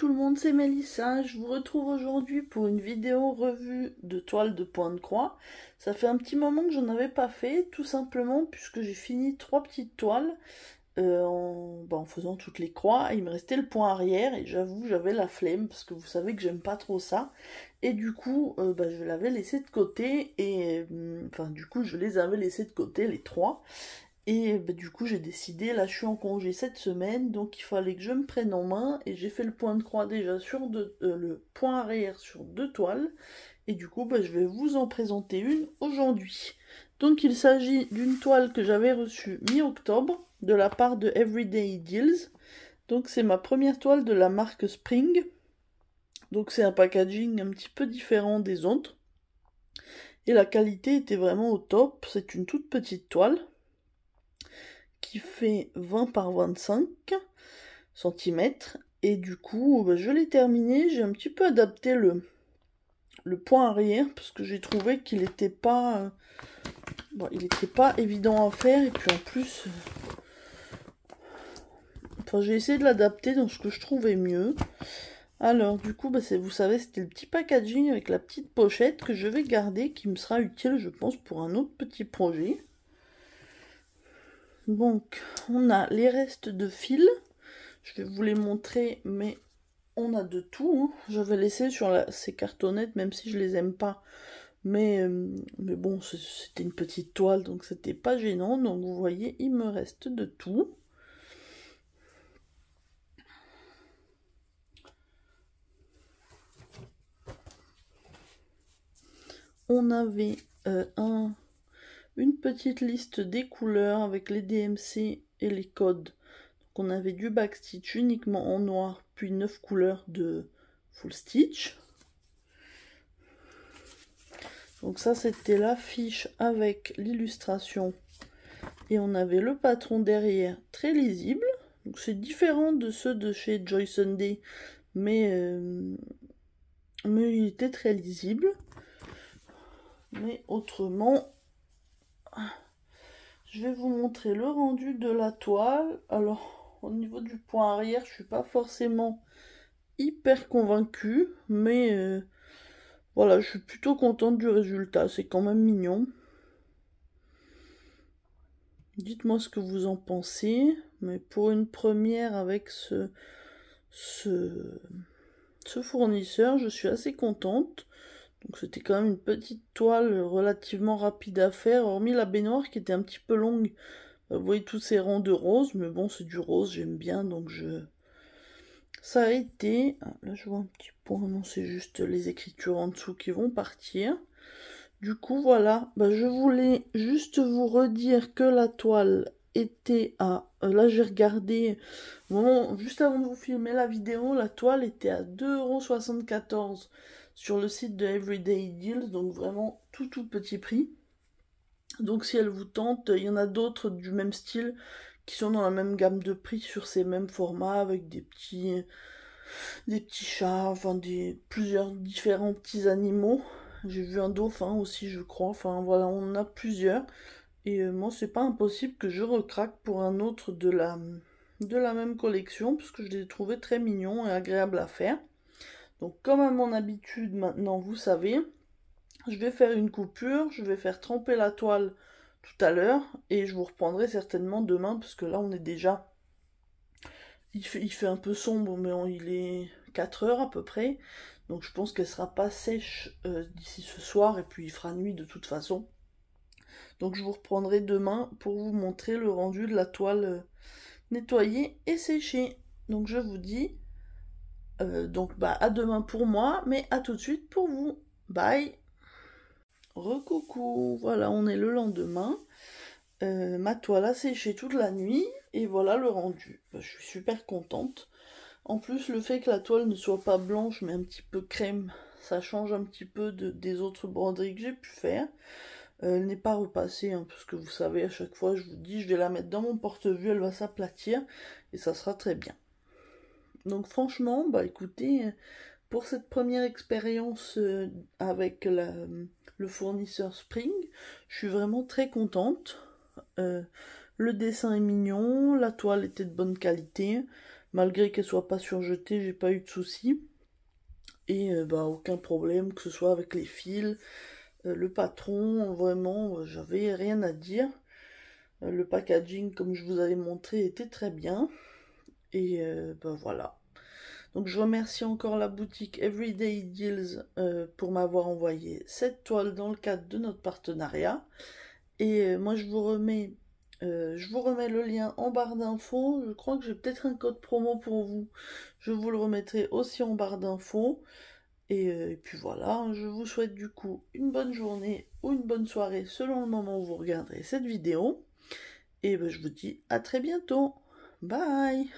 tout le monde, c'est Mélissa. Je vous retrouve aujourd'hui pour une vidéo revue de toiles de point de croix. Ça fait un petit moment que j'en avais pas fait, tout simplement puisque j'ai fini 3 petites toiles en faisant toutes les croix. Il me restait le point arrière et j'avoue j'avais la flemme parce que vous savez que j'aime pas trop ça. Et du coup je l'avais laissé de côté et du coup je les avais laissés de côté les 3. Et du coup j'ai décidé, là je suis en congé cette semaine, donc il fallait que je me prenne en main, et j'ai fait le point de croix déjà sur le point arrière sur 2 toiles, et du coup je vais vous en présenter une aujourd'hui. Donc il s'agit d'une toile que j'avais reçue mi-octobre, de la part de Everyday Deals. Donc c'est ma première toile de la marque Spring, donc c'est un packaging un petit peu différent des autres, et la qualité était vraiment au top. C'est une toute petite toile, qui fait 20 par 25 cm. Et du coup, je l'ai terminé. J'ai un petit peu adapté le point arrière parce que j'ai trouvé qu'il n'était pas, évident à faire. Et puis en plus, j'ai essayé de l'adapter dans ce que je trouvais mieux. Alors du coup, vous savez, c'était le petit packaging avec la petite pochette que je vais garder, qui me sera utile, je pense, pour un autre petit projet. Donc, on a les restes de fil. Je vais vous les montrer, mais on a de tout. J'avais laissé sur ces cartonnettes, même si je les aime pas. Mais bon, c'était une petite toile, donc c'était pas gênant. Donc vous voyez, il me reste de tout. On avait une petite liste des couleurs avec les DMC et les codes. Donc on avait du backstitch uniquement en noir, puis 9 couleurs de full stitch. Donc ça, c'était l'affiche avec l'illustration. Et on avait le patron derrière, très lisible. Donc c'est différent de ceux de chez Joy Sunday, mais il était très lisible. Mais autrement, je vais vous montrer le rendu de la toile. Alors, au niveau du point arrière, je suis pas forcément hyper convaincue, mais voilà, je suis plutôt contente du résultat. C'est quand même mignon. Dites-moi ce que vous en pensez. Mais pour une première avec ce fournisseur, je suis assez contente. Donc c'était quand même une petite toile relativement rapide à faire, hormis la baignoire qui était un petit peu longue. Vous voyez tous ces rangs de rose, mais bon, c'est du rose, j'aime bien, donc ça a été... Ah, là je vois un petit point, non, c'est juste les écritures en dessous qui vont partir. Du coup, voilà, je voulais juste vous redire que la toile était à... là, j'ai regardé, juste avant de vous filmer la vidéo, la toile était à 2,74 € sur le site de Everyday Deals, donc vraiment tout petit prix. Donc si elle vous tente, il y en a d'autres du même style qui sont dans la même gamme de prix sur ces mêmes formats, avec des petits chats, plusieurs différents petits animaux. J'ai vu un dauphin aussi, je crois. Enfin voilà, on en a plusieurs. Et moi, c'est pas impossible que je recraque pour un autre de la même collection, parce que je les ai trouvés très mignons et agréables à faire. Donc comme à mon habitude maintenant, vous savez, je vais faire une coupure, je vais faire tremper la toile tout à l'heure, et je vous reprendrai certainement demain, parce que là on est déjà... Il fait un peu sombre, mais il est 4 heures à peu près. Donc je pense qu'elle sera pas sèche d'ici ce soir, et puis il fera nuit de toute façon. Donc je vous reprendrai demain pour vous montrer le rendu de la toile nettoyée et séchée. Donc je vous dis à demain pour moi, mais à tout de suite pour vous. Bye. Recoucou, voilà, on est le lendemain. Ma toile a séché toute la nuit et voilà le rendu. Je suis super contente. En plus, le fait que la toile ne soit pas blanche mais un petit peu crème, ça change un petit peu des autres broderies que j'ai pu faire. Elle n'est pas repassée, parce que vous savez, à chaque fois je vous dis, je vais la mettre dans mon porte-vue, elle va s'aplatir et ça sera très bien. Donc franchement, écoutez, pour cette première expérience avec le fournisseur Spring, je suis vraiment très contente. Le dessin est mignon, la toile était de bonne qualité. Malgré qu'elle soit pas surjetée, j'ai pas eu de soucis. Et bah, aucun problème, que ce soit avec les fils, le patron, vraiment, j'avais rien à dire. Le packaging, comme je vous avais montré, était très bien. Et bah voilà. Donc je remercie encore la boutique Everyday Deals pour m'avoir envoyé cette toile dans le cadre de notre partenariat. Et moi je vous remets le lien en barre d'infos. Je crois que j'ai peut-être un code promo pour vous. Je vous le remettrai aussi en barre d'infos. Et puis voilà, je vous souhaite du coup une bonne journée ou une bonne soirée selon le moment où vous regarderez cette vidéo. Et ben, je vous dis à très bientôt. Bye!